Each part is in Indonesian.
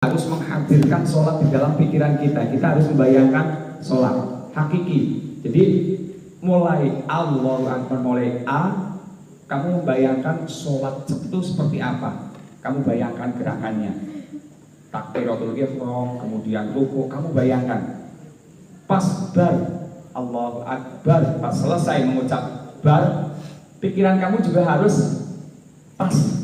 harus menghadirkan sholat di dalam pikiran kita. Kita harus membayangkan sholat hakiki. Jadi mulai Allahu Akbar, mulai A, kamu membayangkan sholat itu seperti apa. Kamu bayangkan gerakannya, takbiratul ihram, kemudian ruku, kamu bayangkan. Pas bar Allahu Akbar, pas selesai mengucap bar, pikiran kamu juga harus pas.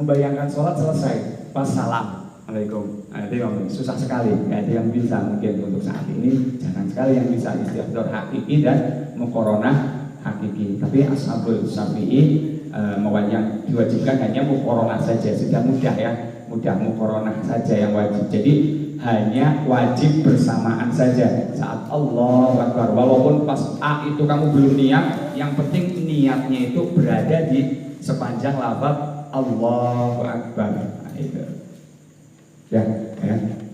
Membayangkan sholat selesai pas salam Assalamualaikum. Itu susah sekali, nggak ada yang bisa mungkin untuk saat ini. Jangan sekali yang bisa istighfar hakiki dan muqaranah hakiki. Tapi ashabul syafi'i yang diwajibkan hanya muqaranah saja, sudah mudah ya, mudah muqaranah saja yang wajib. Jadi hanya wajib bersamaan saja saat Allahu Akbar. Walaupun pas A itu kamu belum niat, yang penting niatnya itu berada di sepanjang lafaz Allahu Akbar. Nah, itu. Ya,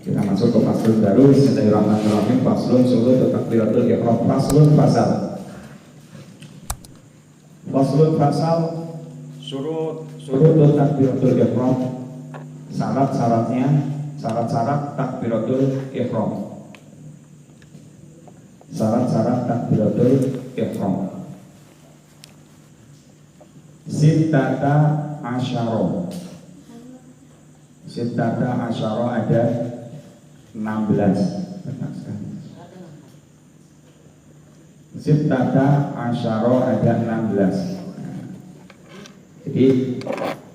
kita masuk ke faslun baru. Bismillahirrahmanirrahim. Faslun surut takbiratul ihram. Faslun fasal. Faslun fasal surut takbiratul ihram. Syarat-syaratnya, syarat-syarat takbiratul ihram. Syarat-syarat takbiratul ihram. Sittata asyara. Sittata asyara ada 16. Sittata asyara ada 16. Jadi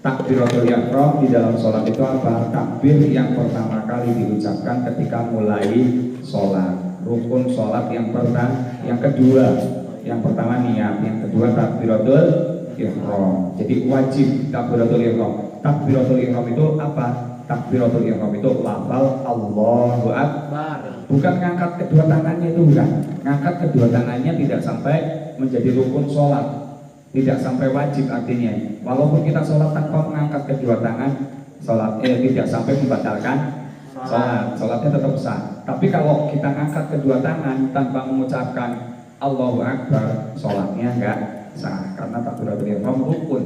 takbiratul ihram di dalam sholat itu apa? Takbir yang pertama kali diucapkan ketika mulai sholat. Rukun sholat yang pertama, yang kedua, yang pertama niat, yang kedua takbiratul ihram. Jadi wajib takbiratul ihram. Takbiratul ihram itu apa? Takbiratul ihram itu lafal Allahu Akbar. Bukan ngangkat kedua tangannya, itu bukan. Ngangkat kedua tangannya tidak sampai menjadi rukun sholat, tidak sampai wajib artinya. Walaupun kita sholat tanpa mengangkat kedua tangan, sholat tidak sampai membatalkan sholat. Sholatnya tetap sah. Tapi kalau kita ngangkat kedua tangan tanpa mengucapkan Allahu Akbar, sholatnya enggak sah, karena takbiratul ihram rukun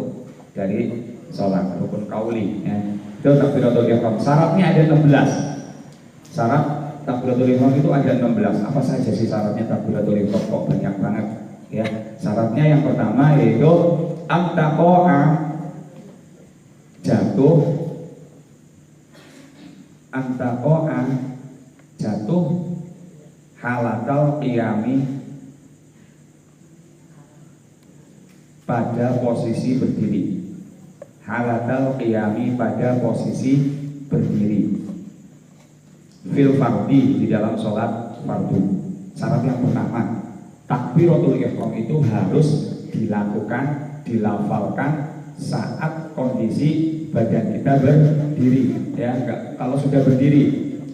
dari sholat, rukun qauli ya. Itu takbiratul ihram. Syaratnya ada 16. Syarat takbiratul ihram itu ada 16. Apa saja sih syaratnya takbiratul ihram? Kok banyak banget ya. Syaratnya yang pertama yaitu antaqa'a, jatuh, antaqa'a, jatuh, halatal qiyami, pada posisi berdiri. Halatal qiyami, pada posisi berdiri. Fil fardi, di dalam sholat fardu. Syarat yang pertama, takbiratul ihram itu harus dilakukan, dilafalkan saat kondisi badan kita berdiri ya. Enggak, kalau sudah berdiri,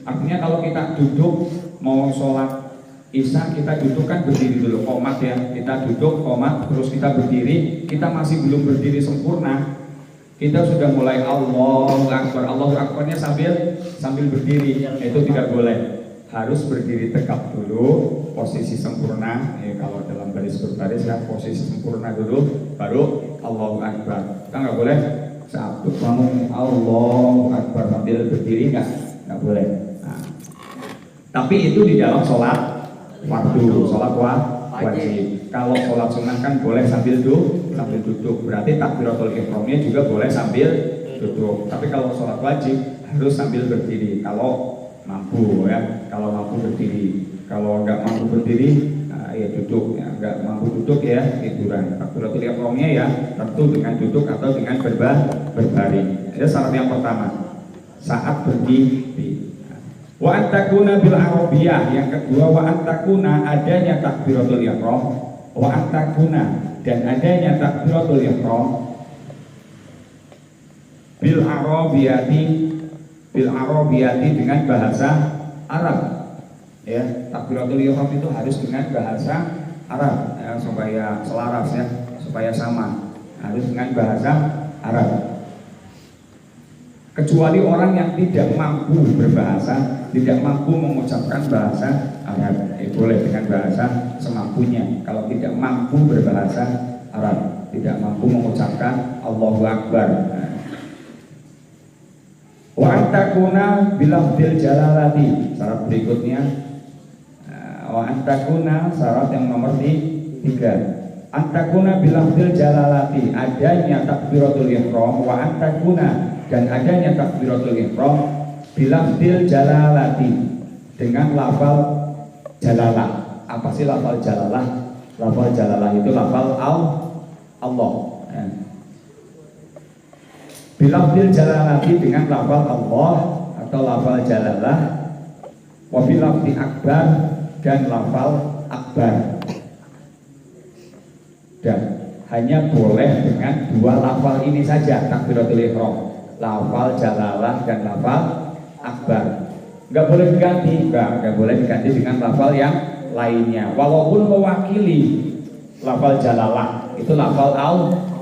artinya kalau kita duduk mau sholat Isya, kita duduk kan berdiri dulu, qomat ya, kita duduk qomat, terus kita berdiri, kita masih belum berdiri sempurna, kita sudah mulai Allahu Akbar. Allahu Akbarnya sambil berdiri, itu tidak boleh. Harus berdiri tegap dulu, posisi sempurna. Kalau dalam baris berbaris ya, posisi sempurna dulu, baru Allahu Akbar. Kita nggak boleh saat bangun Allahu Akbar sambil berdiri, nggak boleh. Nah, tapi itu di dalam sholat fardu, sholat wajib. Kalau sholat sunnah kan boleh sambil duduk. Berarti takbiratul ihramnya juga boleh sambil duduk. Tapi kalau sholat wajib harus sambil berdiri. Kalau mampu ya, kalau mampu berdiri. Kalau nggak mampu berdiri, ya duduk. Ya, nggak mampu duduk ya tiduran. Takbiratul ihramnya ya tentu dengan duduk atau dengan berbaring. Itu syarat yang pertama saat berdiri. Wa antakuna bil arabiyah, yang kedua wa antakuna, adanya takbiratul ihram, wa antakuna, dan adanya takbiratul ihram bil arabiyati dengan bahasa Arab ya. Takbiratul ihram itu harus dengan bahasa Arab ya, supaya selaras ya, supaya sama, harus dengan bahasa Arab. kecuali orang yang tidak mampu berbahasa, tidak mampu mengucapkan bahasa Arab. Boleh dengan bahasa semampunya. Kalau tidak mampu berbahasa Arab, tidak mampu mengucapkan Allahu Akbar. Wa antakuna bilafdil jalalati. Syarat berikutnya, wa antakuna, syarat yang nomor 3. Antakuna bilafdil jalalati, adanya takbiratul ihram. Wa antakuna, dan adanya takbiratul ihram bilafdil jalalati, dengan lafal jalalah. Apa sih lafal jalalah? Lafal jalalah itu lafal Allah. Bilafdil jalalati, dengan lafal Allah atau lafal jalalah. Wa bilafdi akbar, dan lafal akbar. Dan hanya boleh dengan 2 lafal ini saja takbiratul ihram, lafal jalalah dan lafal akbar. Enggak boleh diganti, enggak boleh diganti dengan lafal yang lainnya. Walaupun mewakili lafal jalalah, itu lafal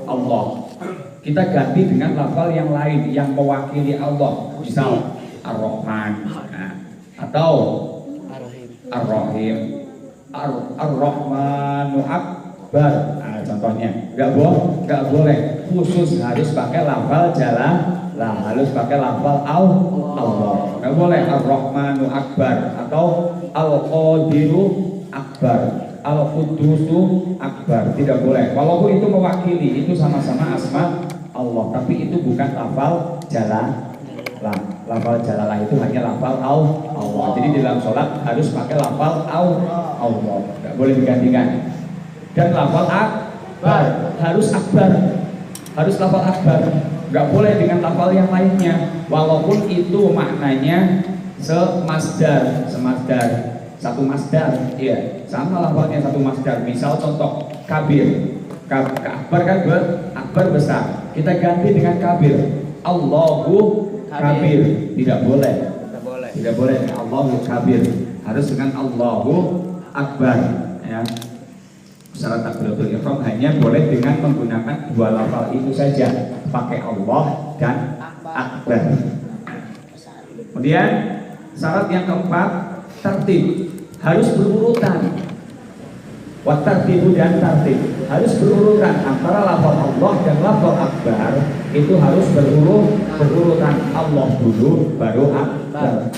Allah, kita ganti dengan lafal yang lain yang mewakili Allah. Misal Ar-Rahman, atau Ar-Rahim, Ar-Rahmanu Akbar. Contohnya, enggak boleh khusus harus pakai lafal jalalah, harus pakai lafal Allah. Enggak boleh Ar-Rahmanu Akbar atau Al-Qadiru Akbar, Al-Qudusu Akbar, tidak boleh. Walaupun itu mewakili, itu sama-sama asma Allah, tapi itu bukan lafal jalalah. Lafal jalalah itu hanya lafal Allah. Jadi dalam sholat harus pakai lafal Allah, enggak boleh digantikan. Dan lafal akbar harus akbar, harus lafal akbar, nggak boleh dengan lafal yang lainnya. Walaupun itu maknanya semasdar, satu masdar, iya, sama lafalnya satu masdar. Misal contoh kabir, akbar kan akbar besar, kita ganti dengan kabir, Allahu kabir, tidak boleh. Tidak boleh Allahu kabir, harus dengan Allahu akbar, ya. Syarat takbiratul ihram hanya boleh dengan menggunakan 2 lafal itu saja, pakai Allah dan akbar. Kemudian syarat yang keempat, tertib, harus berurutan. Wa tartibu, dan tertib harus berurutan antara lafal Allah dan lafal akbar, itu harus berurutan. Allah dulu baru akbar,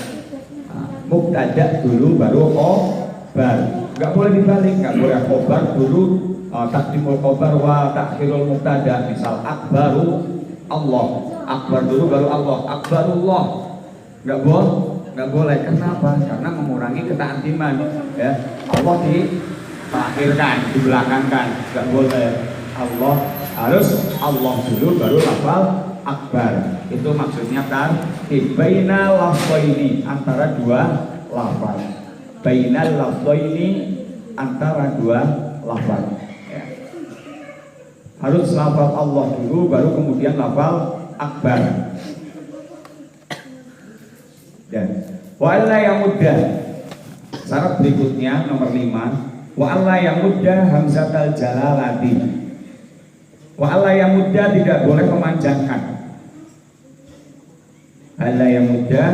mubtada dulu baru khobar. Enggak boleh dibalik, enggak boleh khobar dulu, takdimul khobar wa takhirul mubtada. Misal akbaru Allah, akbar dulu baru Allah, akbarullah. Enggak boleh. Kenapa? Karena mengurangi ketaatiman, ya. Allah diakhirkan, dibelakangkan, enggak boleh. Allah harus Allah dulu baru lafal akbar. Itu maksudnya tartib bainal lafzaini, antara 2 lafal. Bainal lafzaini, antara 2 lafal, ya. Harus lafal Allah dulu baru kemudian lafal akbar. Dan wa alla yamudda, syarat berikutnya nomor 5, wa alla yamudda hamzatal jalalati. Wa alla yamudda, tidak boleh memanjangkan. Alla yamudda,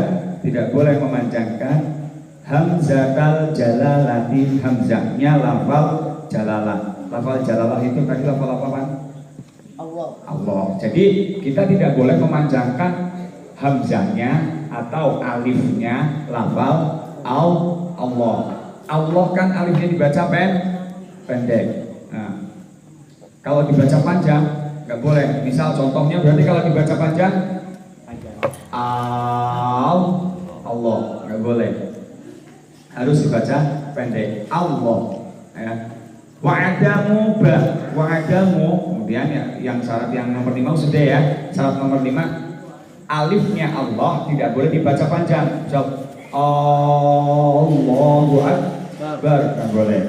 tidak boleh memanjangkan hamzatal jalalati, hamzahnya lafal jalalah. Lafal jalalah itu tadi lafal apa? Allah. Jadi kita tidak boleh memanjangkan hamzahnya atau alifnya lafal Allah. Allah kan alifnya dibaca pendek. Nah, kalau dibaca panjang nggak boleh. Misal contohnya, berarti kalau dibaca panjang Allah, nggak boleh. Harus dibaca pendek, Allah, ya. Wa'adamu, kemudian ya, yang syarat yang nomor 5 sudah ya. Syarat nomor 5, alifnya Allah tidak boleh dibaca panjang. So, Allahu Akbar, nggak boleh.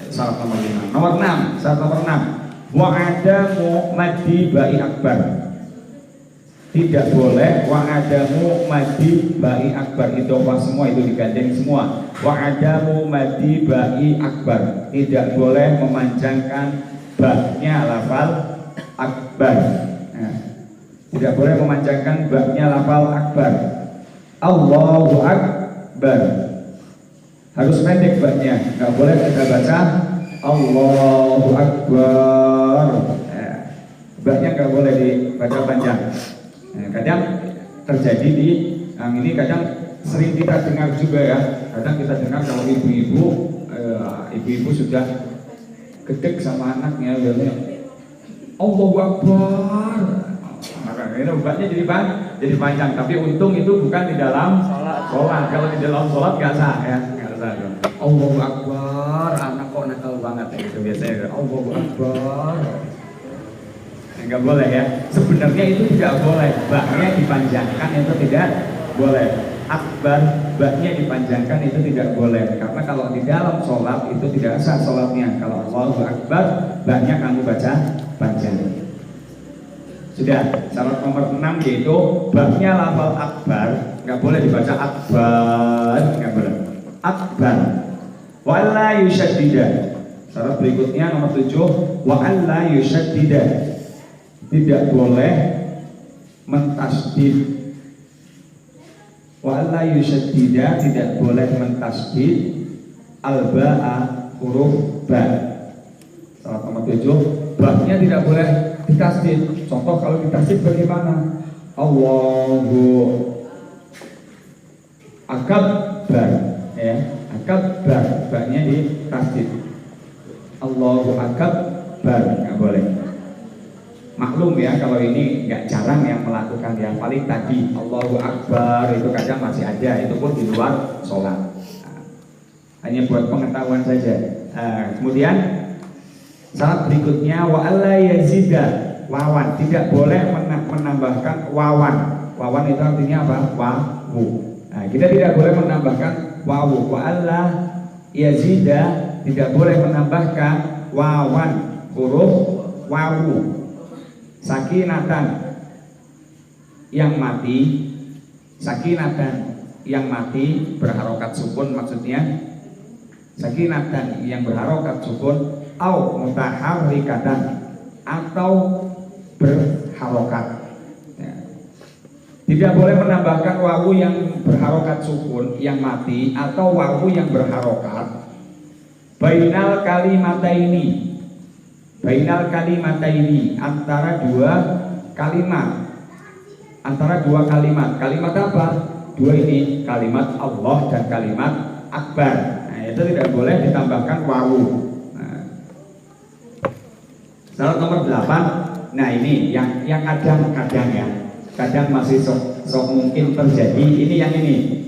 Syarat nomor 5. Nomor 6, syarat nomor 6, wa'adamu maddi ba'i akbar. Tidak boleh wa'adamu maddi ba'i akbar, itu semua itu digandeng semua. Wa'adamu maddi ba'i akbar, tidak boleh memanjangkan ba-nya lafal akbar. Nah, Tidak boleh memanjangkan baknya lafal akbar. Allahu akbar. Harus pendek baknya. Nggak boleh kita baca Allahu akbar. Baknya nggak boleh dibaca panjang. Kadang terjadi di ini kadang sering kita dengar juga ya. Kadang kita dengar kalau ibu-ibu sudah gedek sama anaknya, Allahu akbar. Maka ini baknya jadi panjang. Tapi untung itu bukan di dalam sholat. Kalau di dalam sholat nggak sah ya. Allahu akbar. Anak kok nakal banget ya gitu biasanya. Allahu akbar. Nggak boleh ya. Sebenarnya itu tidak boleh. Baknya dipanjangkan itu tidak boleh. Akbar, baknya dipanjangkan itu tidak boleh. Karena kalau di dalam sholat itu tidak sah sholatnya. Kalau Allahu akbar, baknya kamu baca panjang. Sudah, syarat nomor 6 yaitu baknya lafal akbar nggak boleh dibaca akbar, nggak boleh. Akbar. Wala yushaddida. Syarat berikutnya nomor 7, wa alla yushaddida. Tidak boleh mentasdid. Wa alla yushaddida, tidak boleh mentasdid al-ba'a, huruf ba. Syarat nomor 7, baknya tidak boleh ditasdid. Contoh kalau ditasdid bagaimana? Allahu akbar, ya, akbar, baknya ditasdid. Allahu akbar, nggak boleh. Maklum ya kalau ini nggak jarang yang melakukan, yang paling tadi Allahu akbar itu kadang masih ada, itu pun di luar sholat. Hanya buat pengetahuan saja. Kemudian syarat berikutnya wa alla yazida wawan, tidak boleh menambahkan wawan. Wawan itu artinya apa? Wawu. Kita tidak boleh menambahkan wawu. Wa alla yazida, tidak boleh menambahkan wawan, huruf wawu. Sakinatan yang mati, sakinatan yang mati berharokat sukun, maksudnya sakinatan yang berharokat sukun, au mutaharrikatan, atau berharokat ya. Tidak boleh menambahkan wawu yang berharokat sukun yang mati atau wawu yang berharokat bainal kalimataini, bainal kalimataini, antara dua kalimat. Antara dua kalimat. Kalimat apa? Dua ini, kalimat Allah dan kalimat akbar. Nah, itu tidak boleh ditambahkan wawu. Syarat nomor 8. Nah, ini yang kadang-kadang ya, kadang masih sok mungkin terjadi. Ini yang ini.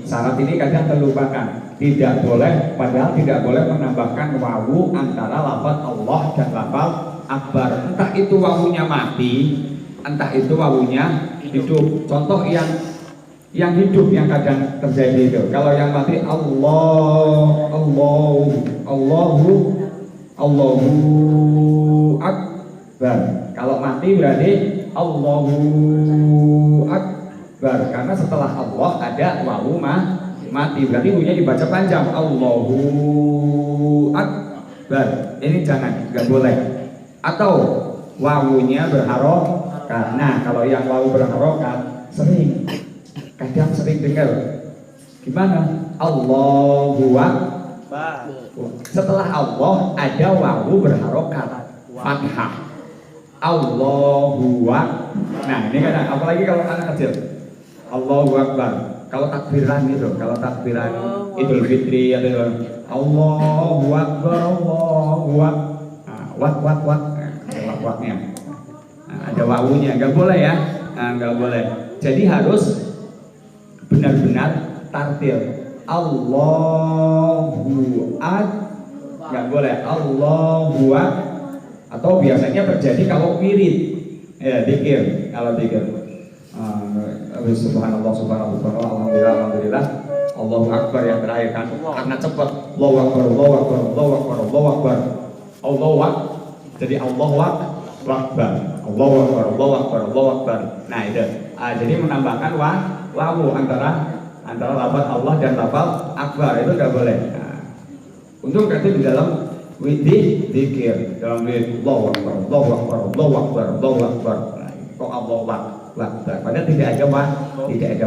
Syarat ini kadang terlupakan. Tidak boleh, padahal tidak boleh menambahkan wawu antara lafaz Allah dan lafaz akbar. Entah itu wawunya mati, entah itu wawunya hidup. Contoh yang hidup yang kadang terjadi itu. Kalau yang mati Allahu akbar. Kalau mati berarti Allahu akbar. Karena setelah Allah ada wawu mati, berarti bunyinya dibaca panjang, Allahu akbar. Ini jangan, nggak boleh. Atau wawunya berharokat. Nah, kalau yang wawu berharokat kadang sering dengar gimana? Allahu akbar. Setelah Allah ada wawu berharokat, fathah. Allahu akbar. Nah, ini kadang, apalagi kalau anak kecil, Allahu akbar. Kalau takbiran gitu, kalau takbiran Idul Fitri ada Allahu akbar, Allahu akbar, wat-watnya. Ada wawunya, nggak boleh ya, nggak boleh. Jadi harus benar-benar tartil. Allahu akbar, nggak boleh Allahu akbar. Atau biasanya terjadi kalau wirid, ya dikir, kalau dikir. Subhanallah, alhamdulillah, Allahu akbar yang terakhir kan, karena cepat, Allahu akbar, Allahu akbar, Allahu akbar, Allahu akbar, Allahu akbar. Jadi Allahu akbar, Allahu akbar, Allahu akbar, Allahu akbar. Nah itu, jadi menambahkan wawu antara lafaz Allah dan lafaz akbar itu nggak boleh. Untuk itu di dalam zikir, dalam Allahu akbar, Allahu akbar, Allahu akbar, Allahu akbar. Kok Allahu Akbar. Padahal tidak ada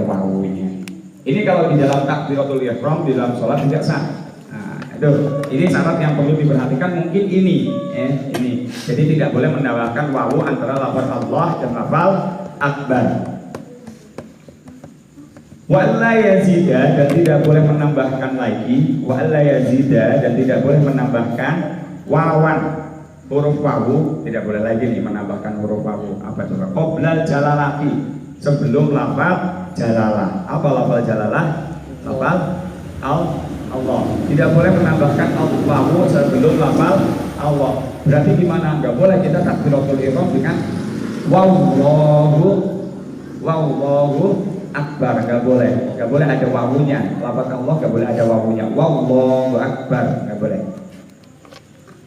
wawunya. Ini kalau di dalam takbiratul ihram di dalam sholat tidak sah. Nah, ini syarat yang perlu diperhatikan mungkin ini. Jadi tidak boleh menambahkan wawu antara lafaz Allah dan lafaz akbar. Wa alla yazida, dan tidak boleh menambahkan lagi. Wa alla yazida, dan tidak boleh menambahkan wawan, huruf wawu, tidak boleh lagi nih menambahkan huruf wawu. Apa coba? Qoblal jalalati, sebelum lafaz jalalah. Apa lafaz jalalah? Lafaz Allah. Tidak boleh menambahkan wawu sebelum lafaz Allah. Berarti gimana? Enggak boleh kita takbiratul ihram dengan wallahu akbar, enggak boleh ada wawunya. Lafaz Allah enggak boleh ada wawunya. Wallahu akbar, enggak boleh.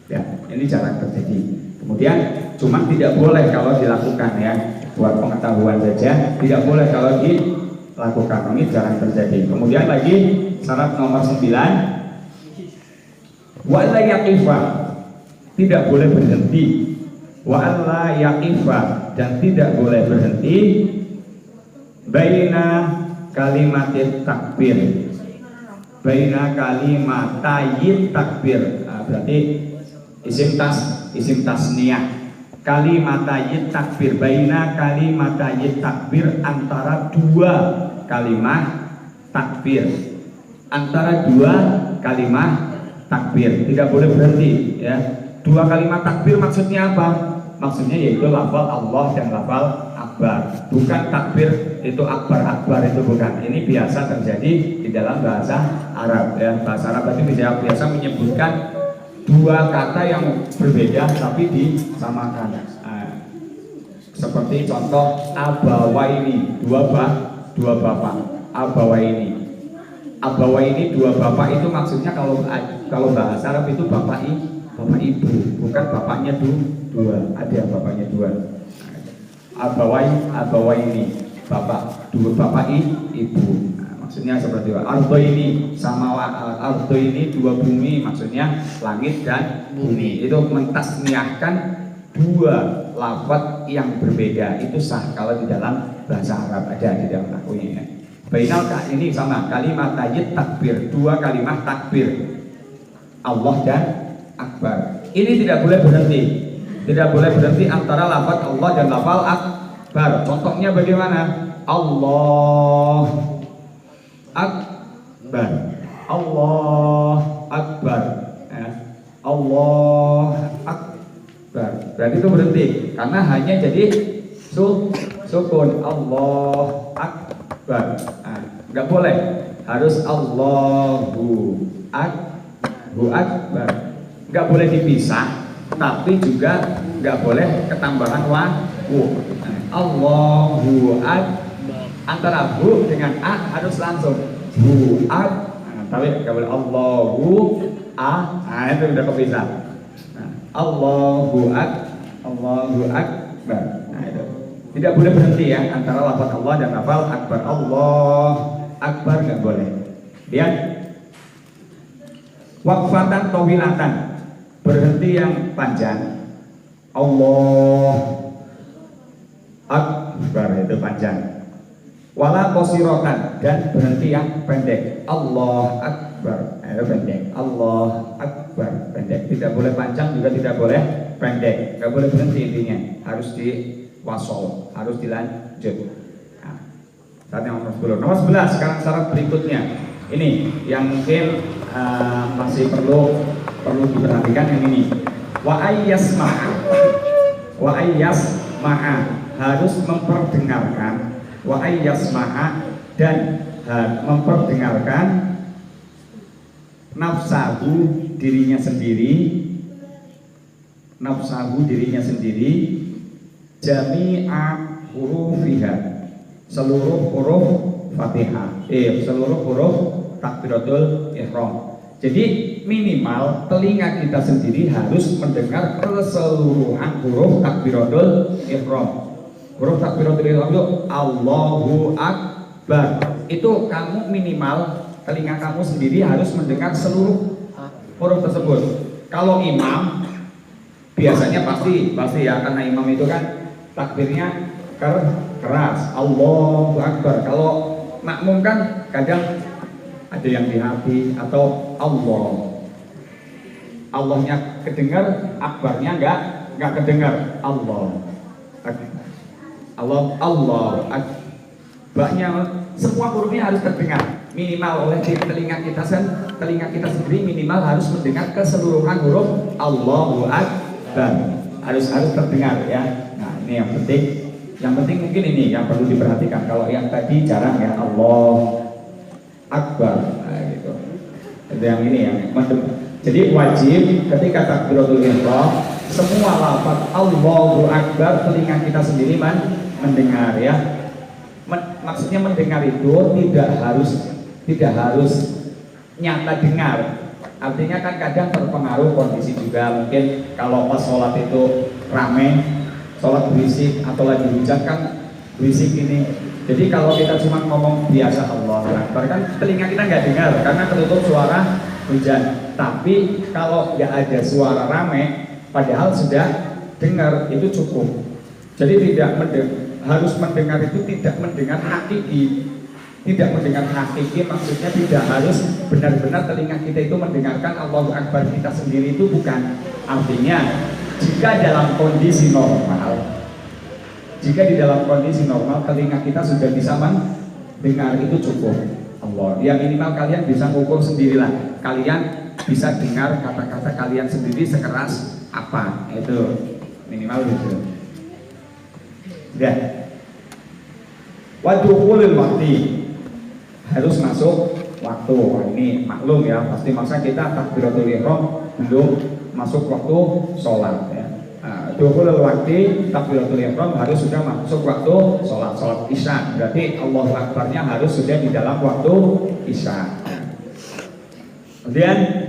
Ya, ini jarang terjadi. Kemudian cuma tidak boleh kalau dilakukan ya, buat pengetahuan saja, tidak boleh kalau dilakukan. Ini jarang terjadi. Kemudian lagi syarat nomor 9, wa alla yaqifa, tidak boleh berhenti. Wa alla yaqifa, dan tidak boleh berhenti baina kalimatit takbir. Baina kalimatayit takbir. Nah, berarti isim tasniyah. Kalimatayit takbir, baina kalimatayit takbir, antara dua kalimat takbir. Antara dua kalimat takbir tidak boleh berhenti ya. Dua kalimat takbir maksudnya apa? Maksudnya yaitu lafal Allah dan lafal akbar. Bukan takbir itu akbar itu bukan. Ini biasa terjadi di dalam bahasa Arab ya. Bahasa Arab itu biasa menyebutkan dua kata yang berbeda tapi disamakan. Seperti contoh abawaini, dua bapak. Abawaini dua bapak itu maksudnya kalau bahasa Arab itu bapak ibu, bukan bapaknya dua. Ada bapaknya dua. Abawaini dua bapak ibu. Maksudnya seperti itu. Ardo ini dua bumi, maksudnya langit dan bumi. Itu mentasniahkan dua lafaz yang berbeda, itu sah kalau di dalam bahasa Arab, ada di dalam nahunya. Bainal ini sama kalimat tajid takbir, dua kalimat takbir Allah dan akbar. Ini tidak boleh berhenti. Tidak boleh berhenti antara lafaz Allah dan lafaz akbar. Contohnya bagaimana? Allah akbar, Allah akbar, Allah akbar. Berarti itu berhenti karena hanya jadi sukun. Allah akbar. Nggak boleh, harus Allahu akbar. Nggak boleh dipisah, tapi juga nggak boleh ketambahan wawu. Allahu akbar. Antara hu dengan a harus langsung hu ak, tapi nggak boleh Allahu itu udah kepisah. Allahu akbar. Nah, itu tidak boleh berhenti ya antara lafaz Allah dan lafaz akbar. Allah akbar nggak boleh. Lihat waqfatan tawilatan, berhenti yang panjang. Allah akbar itu panjang. Wala qasirotan, dan berhenti yang pendek. Allah akbar, itu pendek. Allah akbar, pendek. Tidak boleh panjang juga tidak boleh pendek. Tidak boleh berhenti, intinya harus diwasol, harus dilanjut. Nah, saat yang nomor 10. Nomor 11 sekarang syarat berikutnya. Ini yang mungkin masih perlu diperhatikan, yang ini. Wa ayyasma'a, harus memperdengarkan. Wa ayyasma'a, dan memperdengarkan nafsahu, dirinya sendiri, jami'a hurufiha, seluruh huruf Fatihah, seluruh huruf takbiratul ihram. Jadi minimal telinga kita sendiri harus mendengar keseluruhan huruf takbiratul ihram. Huruf takbiratul ihram itu Allahu akbar. Itu kamu minimal telinga kamu sendiri harus mendengar seluruh huruf tersebut. Kalau imam biasanya pasti ya, karena imam itu kan takbirnya keras, Allahu Akbar. Kalau makmum kan kadang ada yang di hati atau Allahnya kedengar, akbarnya enggak kedengar. Allah Akbarnya semua hurufnya harus terdengar minimal oleh telinga kita sendiri, minimal harus mendengar keseluruhan huruf Allahu Akbar, harus terdengar ya. Nah ini yang penting mungkin ini yang perlu diperhatikan. Kalau yang tadi jarang ya, Allah Akbar, nah, gitu. Itu yang ini yang jadi wajib ketika takbiratul ihram semua lafaz Allahu Akbar telinga kita sendiri mendengar ya. Maksudnya mendengar itu tidak harus nyata dengar. Artinya kan kadang terpengaruh kondisi juga, mungkin kalau pas sholat itu rame, sholat berisik atau lagi hujan kan berisik ini. Jadi kalau kita cuma ngomong biasa Allah Akbar kan telinga kita nggak dengar karena tertutup suara hujan. Tapi kalau nggak ada suara rame, padahal sudah dengar, itu cukup. Jadi harus mendengar itu tidak mendengar hakiki, maksudnya tidak harus benar-benar telinga kita itu mendengarkan Allahu Akbar kita sendiri, itu bukan. Artinya jika di dalam kondisi normal telinga kita sudah bisa mendengar, itu cukup. Allah ya, minimal kalian bisa ngukur sendirilah, kalian bisa dengar kata-kata kalian sendiri sekeras apa, itu minimal gitu ya. Wadukhulul waktu, harus masuk waktu. Wah, ini maklum ya, pasti masa kita takbiratul ihram belum masuk waktu sholat ya. Dukhulul waktu takbiratul ihram harus sudah masuk waktu sholat isya, berarti Allahu Akbarnya harus sudah di dalam waktu isya. Kemudian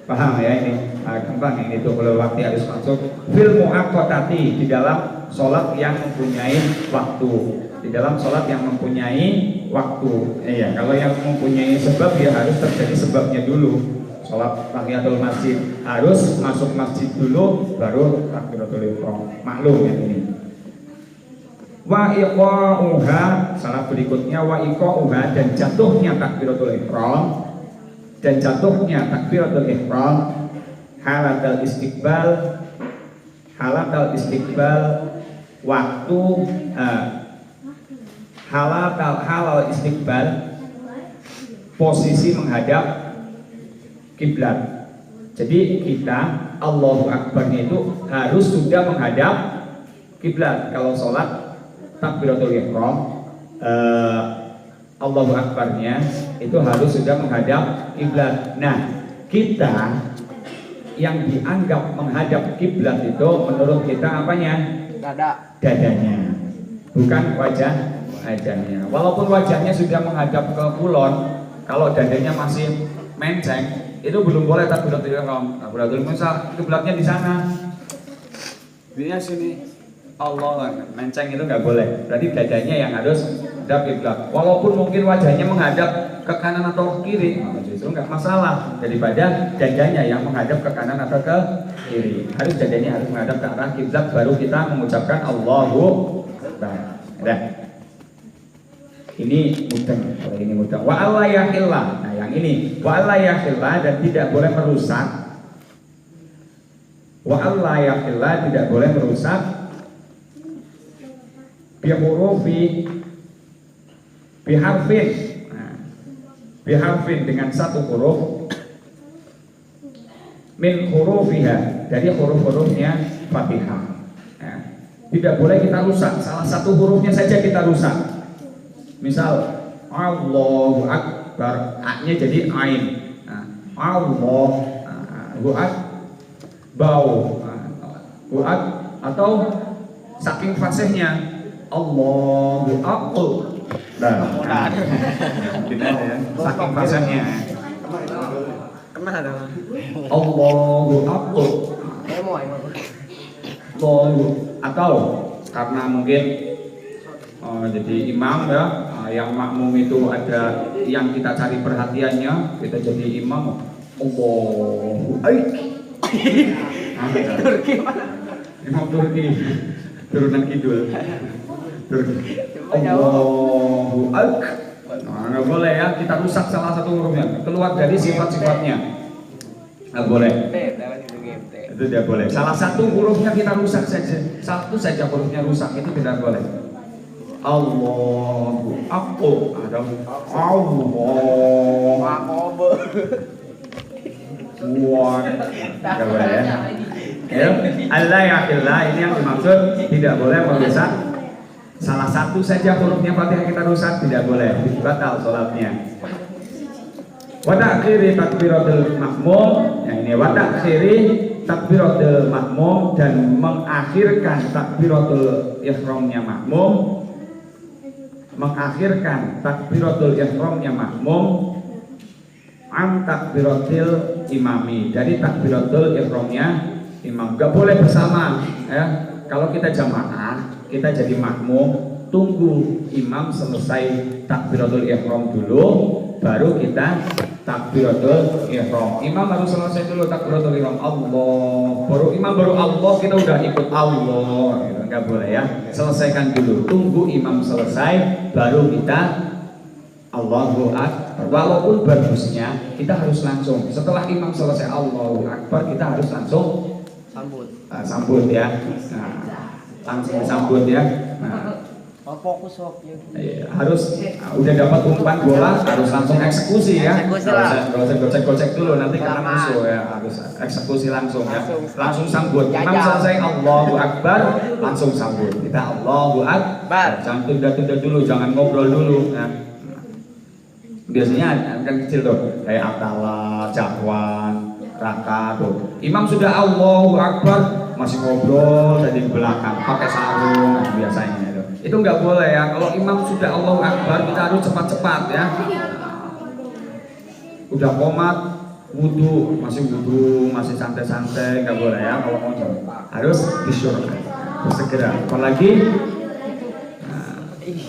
paham ya ini, gampang ini, dukhulul waktu harus masuk fil muaqqatati, di dalam sholat yang mempunyai waktu. Di dalam sholat yang mempunyai waktu, iya. Kalau yang mempunyai sebab ya harus terjadi sebabnya dulu. Sholat tahiyatul masjid harus masuk masjid dulu, baru takbiratul ihram. Maklum ya ini. Wa iqa'uha, salah berikutnya wa iqa'uha, dan jatuhnya takbiratul ihram, halatal istiqbal, waktu halal istiqbal, posisi menghadap kiblat. Jadi kita Allahu Akbarnya itu harus sudah menghadap kiblat. Kalau sholat takbiratul ihram, Allahu Akbarnya itu harus sudah menghadap kiblat. Nah, kita yang dianggap menghadap kiblat itu menurut kita apanya? Dadanya, bukan wajahnya. Walaupun wajahnya sudah menghadap ke kulon, kalau dadanya masih menceng, itu belum boleh takbiratul ihram. Takbiratul ihram kiblatnya di sana, dia sini, Allah menceng itu nggak boleh. Berarti dadanya yang harus menghadap kiblat. Walaupun mungkin wajahnya menghadap ke kanan atau ke kiri, justru nggak masalah. Daripada dadanya yang menghadap ke kanan atau ke kiri, harus dadanya harus menghadap ke arah kiblat, baru kita mengucapkan Allahu Akbar. Nah, ini mudah. Wa alla yakhillah. Nah, yang ini wa alla yakhillah, dan tidak boleh merusak. Wa alla yakhillah, tidak boleh merusak biharfin dengan satu huruf min hurufiha, dari huruf-hurufnya Fatihah. Nah, tidak boleh kita rusak, salah satu hurufnya saja kita rusak. Misal Allahu Akbar, A-nya jadi Ain. Allahu Akbar, atau saking fasihnya Allahu Akbar. Saking fasihnya Allahu Akbar. Atau karena mungkin jadi imam ya, yang makmum itu ada yang kita cari perhatiannya, kita jadi imam Allahu Akbar. Imam Turki turunan kidul. Allahu Akbar. Nah, nggak boleh ya, kita rusak salah satu hurufnya, keluar dari sifat-sifatnya. Nggak boleh. Itu tidak boleh. Salah satu hurufnya kita rusak saja, satu saja hurufnya rusak, itu tidak boleh. Allahu Akbar. Ada Allah. Wah, nggak boleh ya. Ya, Allah ya Allah, ini yang dimaksud tidak boleh merusak. Salah satu saja hurufnya Fatihah kita rusak, tidak boleh, batal sholatnya. Wa ta'khiri takbiratul makmum, yang ini wa ta'khiri takbiratul makmum, dan mengakhirkan takbiratul ihramnya makmum, mengakhirkan takbiratul ihramnya makmum an takbiratul imami, dari takbiratul ihramnya imam. Gak boleh bersama ya. Kalau kita jamaah, kita jadi makmum, tunggu imam selesai takbiratul ihram dulu, baru kita takbiratul ihram. Imam harus selesai dulu takbiratul ihram, Allah, baru imam, baru Allah, kita udah ikut Allah gitu. Nggak boleh ya, selesaikan dulu, tunggu imam selesai, baru kita Allahu Akbar. Walaupun bagusnya kita harus langsung setelah imam selesai Allahu Akbar, kita harus langsung sambut ya. Nah, langsung sambut ya. Nah, fokus harus udah dapat umpan bola, harus langsung eksekusi ya. Nggak usah gocek-gocek dulu, nanti kena musuh ya. Harus eksekusi langsung ya. Langsung sambut. Imam selesai Allahu Akbar, langsung sambut. Kita Allahu Akbar. Jangan tunda-tunda dulu, jangan ngobrol dulu ya. Biasanya kan kecil tuh, kayak Abdallah, Jakwan, Raka tuh. Imam sudah Allahu Akbar, masih ngobrol dari belakang pakai sarung biasanya itu. Itu nggak boleh ya. Kalau imam sudah Allahu Akbar, kita harus cepat-cepat ya. Udah qomat, wudu, masih santai-santai, nggak boleh ya. Kalau mau harus disuruh, harus segera.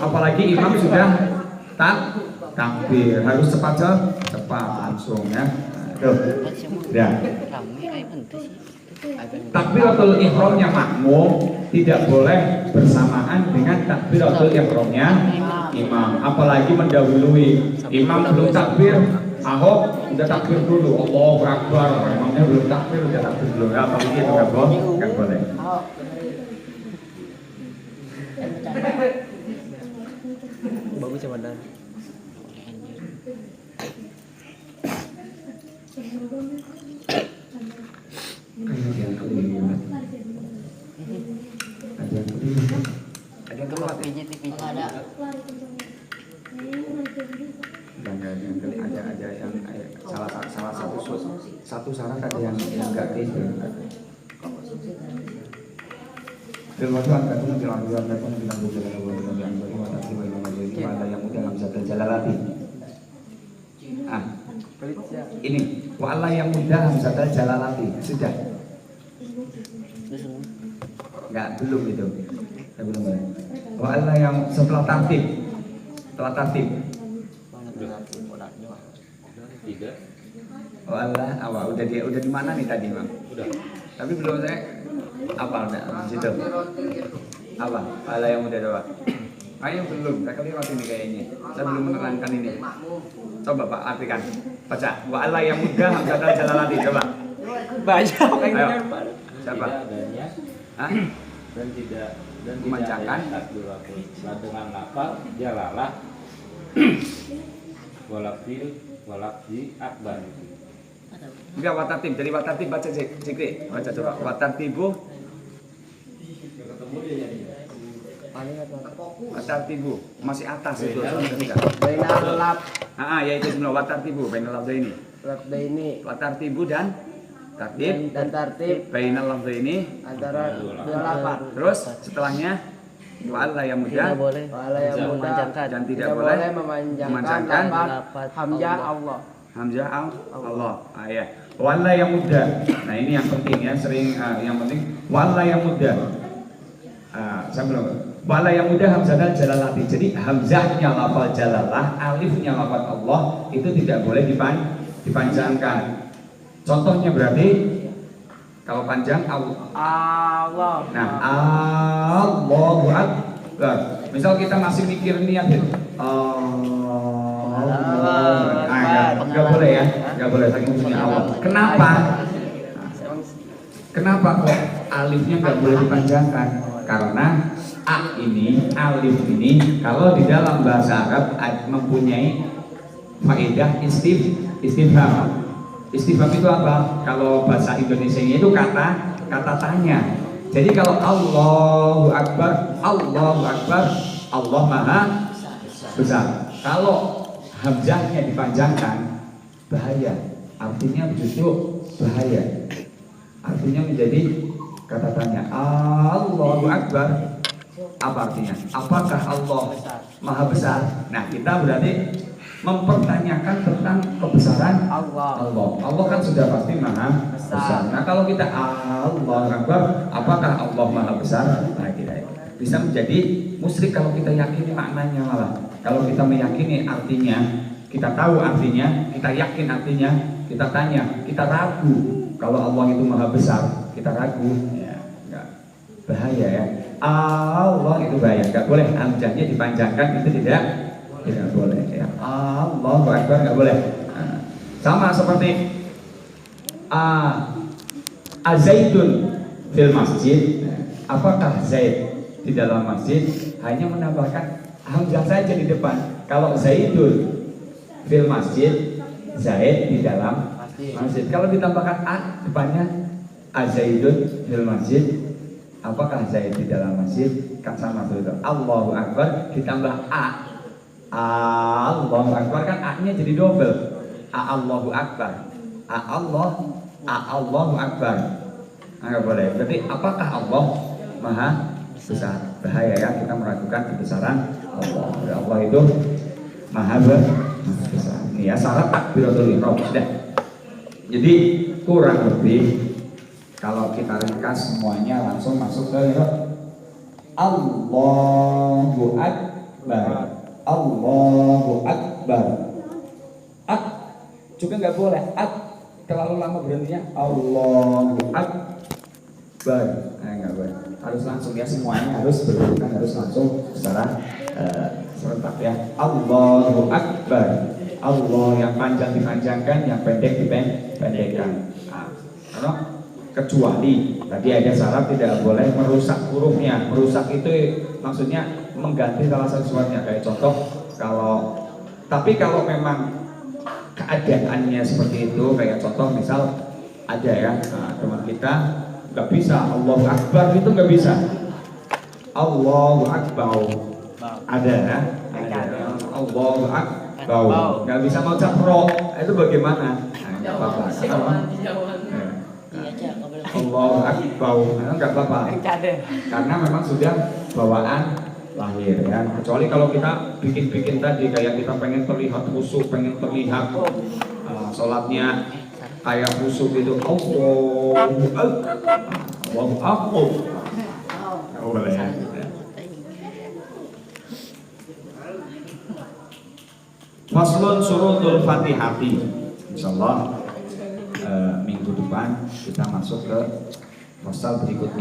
Apalagi imam sudah takbir, harus cepat langsung ya. Tuh. Ya. Takbiratul ihramnya makmum tidak boleh bersamaan dengan takbiratul ihramnya imam, apalagi mendahului. Imam belum takbir, Ahok udah takbir dulu, Allahu Akbar, imamnya belum takbir, udah takbir dulu. Apalagi itu nggak boleh. Bagus ya Mandan. Ada yang keluar TV ada. Ada yang salah satu syarat ada yang enggak gitu. Filmatuan katanya bilang ada yang udah nggak bisa terjalalati. Ini wala yang mudah hamzatul jalalati sudah. Enggak, belum itu. Belum. Wala yang setelah tartib. Tiga. Wala awal udah di mana nih tadi, Bang? Udah. Tapi belum saya apa enggak di situ. Apa? Wala yang mudah doang. Ayo belum, saya keliru ini kayaknya. Saya belum menerangkan ini. Coba Pak artikan. Baca. Wala yang mudah hamzatul jalalati, coba. Baca. Ayo. Siapa? Tidak adanya. Hah? Dan tidak Memanjakan. Nah, dengan lafal jalalah walafzi akbar. Enggak watartib, jadi watartib baca Cikri. Baca coba. Watartibu. Watartibu masih atas itu. Bainal lab Ya itu sebenarnya watartibu bainal lafzaini. ini Watartibu dan tartib dan tartib bainal lafzaini. antara dua lafaz. Terus setelahnya wa'alla yang mudah Wala yang mudah dan tidak boleh memanjangkan lafaz hamzah Allah. hamzah Allah. Ya. Wa'alla yang mudah. Nah ini yang penting ya, sering yang penting wa'alla yang mudah. Saya belum. Wa'alla yang mudah hamzah jalalati. Jadi hamzahnya lafal jalalah, alifnya lafal Allah itu tidak boleh dipanjangkan. Contohnya berarti Kalau panjang Allah. Allah. Nah, Allahu Akbar. Misal kita masih mikir niat ya. Enggak boleh ya. Enggak boleh saking punya Allah. Kenapa? Kenapa kok alifnya nggak boleh dipanjangkan? Karena a ini, alif ini, kalau di dalam bahasa Arab mempunyai faedah istifham. Istifham itu apa? Kalau bahasa Indonesia itu kata tanya. Jadi kalau Allahu Akbar, Allah Maha Besar. Kalau hamzahnya dipanjangkan, bahaya. Artinya justru bahaya. Artinya menjadi kata tanya. Allahu Akbar. Apa artinya? Apakah Allah Maha Besar? Nah, kita berarti mempertanyakan tentang kebesaran Allah. Allah kan sudah pasti Maha Besar. Nah, kalau kita Allahu Akbar, apakah Allah Maha Besar? Nah, kita bisa menjadi musyrik kalau kita yakini maknanya malah. Kalau kita meyakini artinya, kita tahu artinya, kita yakin artinya, kita tanya, kita ragu. Kalau Allah itu Maha Besar, kita ragu, ya, enggak bahaya ya. Allah itu bahaya, enggak boleh hamzahnya dipanjangkan, itu tidak boleh ya. Allahu Akbar enggak boleh. Nah, sama seperti Zaidun fil masjid. Apakah Zaid di dalam masjid? Hanya menambahkan hamzah saja di depan. Kalau Zaidun fil masjid, Zaid di dalam masjid. Kalau ditambahkan a depannya, Zaidun fil masjid, apakah Zaid di dalam masjid? Kan sama seperti itu. Allahu Akbar ditambah a. Allahu Akbar kan a-nya jadi double. Allahu Akbar. Allahu Akbar. Enggak boleh. Berarti apakah Allah Maha Besar? Bahaya ya kita meragukan kebesaran Allah. Allah itu Maha Besar. Ini ya syarat takbiratul ihram. Sudah. Jadi kurang lebih kalau kita ringkas semuanya langsung masuk ke Allahu Akbar. Allahu Akbar. Juga nggak boleh terlalu lama berhentinya. Allahu Akbar. Nggak boleh. Harus langsung ya, semuanya harus berurutan, harus langsung secara serentak ya. Allahu Akbar. Allah yang panjang dipanjangkan, yang pendek dipendekkan. Karena kecuali tadi ada syarat tidak boleh merusak hurufnya. Merusak itu maksudnya mengganti salah satu suaranya, kayak contoh tapi kalau memang keadaannya seperti itu, kayak contoh misal ada ya teman kita nggak bisa Allahu Akbar, itu nggak bisa Allahu Akbar, ada Allahu Akbar, nggak bisa mengucap ro, itu bagaimana? Nggak apa-apa. Allahu Akbar, nggak apa-apa, karena memang sudah bawaan lahir ya. Kecuali kalau kita bikin tadi kayak kita pengen terlihat khusyuk, pengen terlihat sholatnya kayak khusyuk gitu. Allahu Akbar. Boleh. Faslun surutul Fatihati. Insyaallah minggu depan kita masuk ke fasal berikutnya.